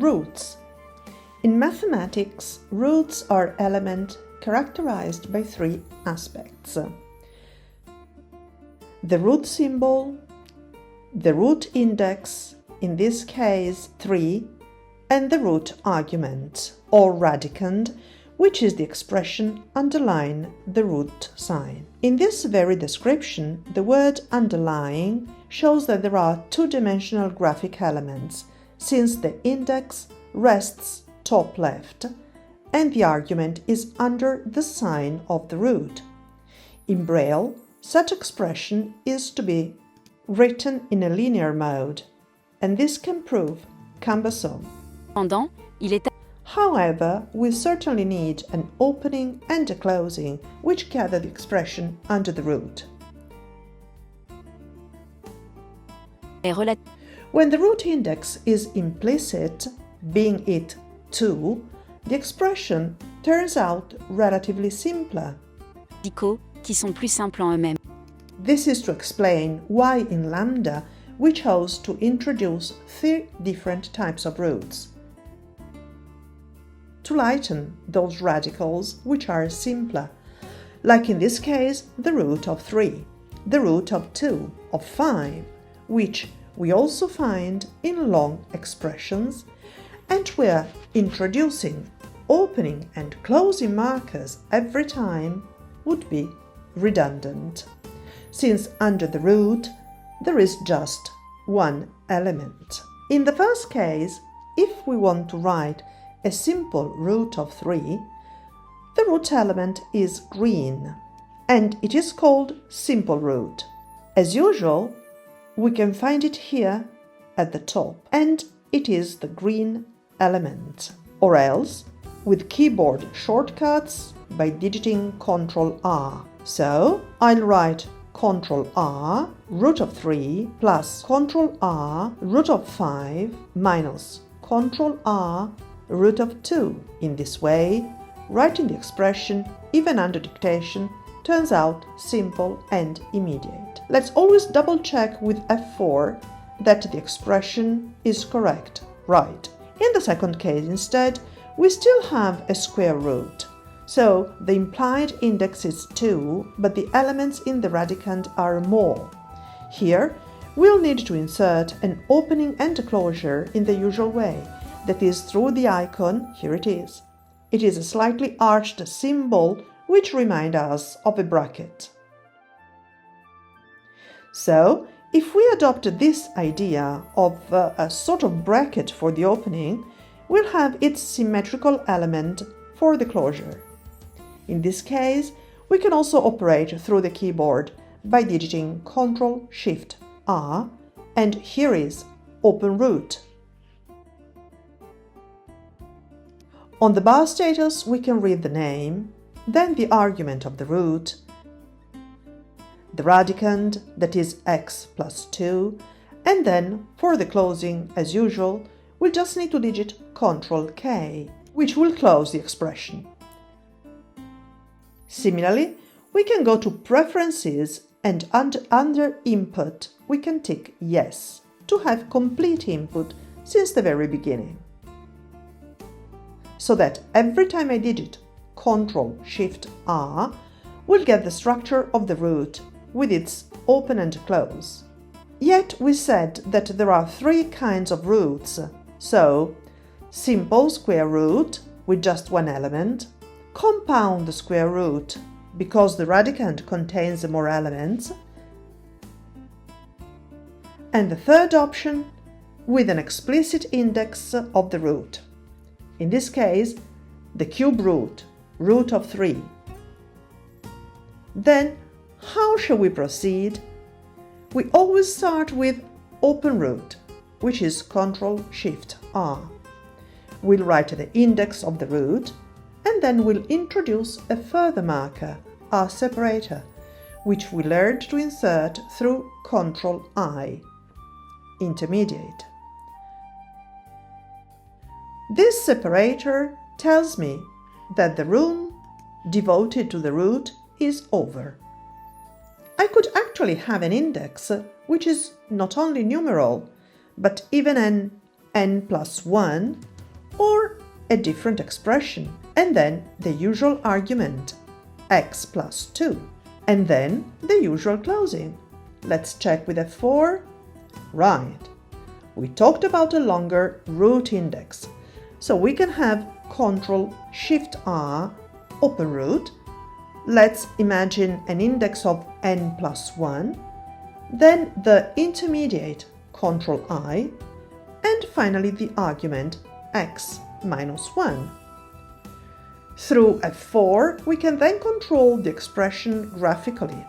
Roots. In mathematics, roots are elements characterized by three aspects: the root symbol, the root index, in this case 3, and the root argument, or radicand, which is the expression underlying the root sign. In this very description, the word underlying shows that there are two-dimensional graphic elements, since the index rests top left and the argument is under the sign of the root. In Braille, such expression is to be written in a linear mode, and this can prove cumbersome. However, we certainly need an opening and a closing which gather the expression under the root. When the root index is implicit, being it 2, the expression turns out relatively simpler. Qui sont plus simples en eux-mêmes. This is to explain why in Lambda we chose to introduce 3 different types of roots, to lighten those radicals which are simpler, like in this case the root of 3, the root of 2, of 5, which we also find in long expressions, and we're introducing opening and closing markers every time would be redundant, since under the root there is just one element. In the first case, if we want to write a simple root of 3, the root element is green, and it is called simple root. As usual, we can find it here at the top, and it is the green element. Or else, with keyboard shortcuts, by digiting Ctrl+R. So, I'll write Ctrl+R, root of 3, plus Ctrl+R, root of 5, minus Ctrl+R, root of 2. In this way, writing the expression, even under dictation, turns out simple and immediate. Let's always double check with F4 that the expression is correct, right. In the second case, instead, we still have a square root. So the implied index is 2, but the elements in the radicand are more. Here, we'll need to insert an opening and a closure in the usual way, that is through the icon, here it is. It is a slightly arched symbol which reminds us of a bracket. So, if we adopt this idea of a sort of bracket for the opening, we'll have its symmetrical element for the closure. In this case, we can also operate through the keyboard by digiting Ctrl+Shift+R, and here is open root. On the bar status, we can read the name, then the argument of the root, the radicand, that is x plus 2, and then, for the closing, as usual, we'll just need to digit Ctrl+K, which will close the expression. Similarly, we can go to Preferences, and under Input, we can tick Yes to have complete input since the very beginning. So that every time I digit Ctrl+Shift+R, we'll get the structure of the root with its open and close. Yet we said that there are 3 kinds of roots, so simple square root with just one element, compound square root because the radicand contains more elements, and the third option with an explicit index of the root. In this case, the cube root, root of 3. Then, how shall we proceed? We always start with open root, which is Ctrl+Shift+R. We'll write the index of the root, and then we'll introduce a further marker, our separator, which we learned to insert through Ctrl+I, intermediate. This separator tells me that the room devoted to the root is over. I could actually have an index which is not only numeral, but even an n+1, or a different expression, and then the usual argument, x plus 2, and then the usual closing. Let's check with F4. Right. We talked about a longer root index, so we can have Ctrl-Shift-R, open root. Let's imagine an index of n plus 1, then the intermediate Ctrl-I, and finally the argument x minus 1. Through F4, we can then control the expression graphically.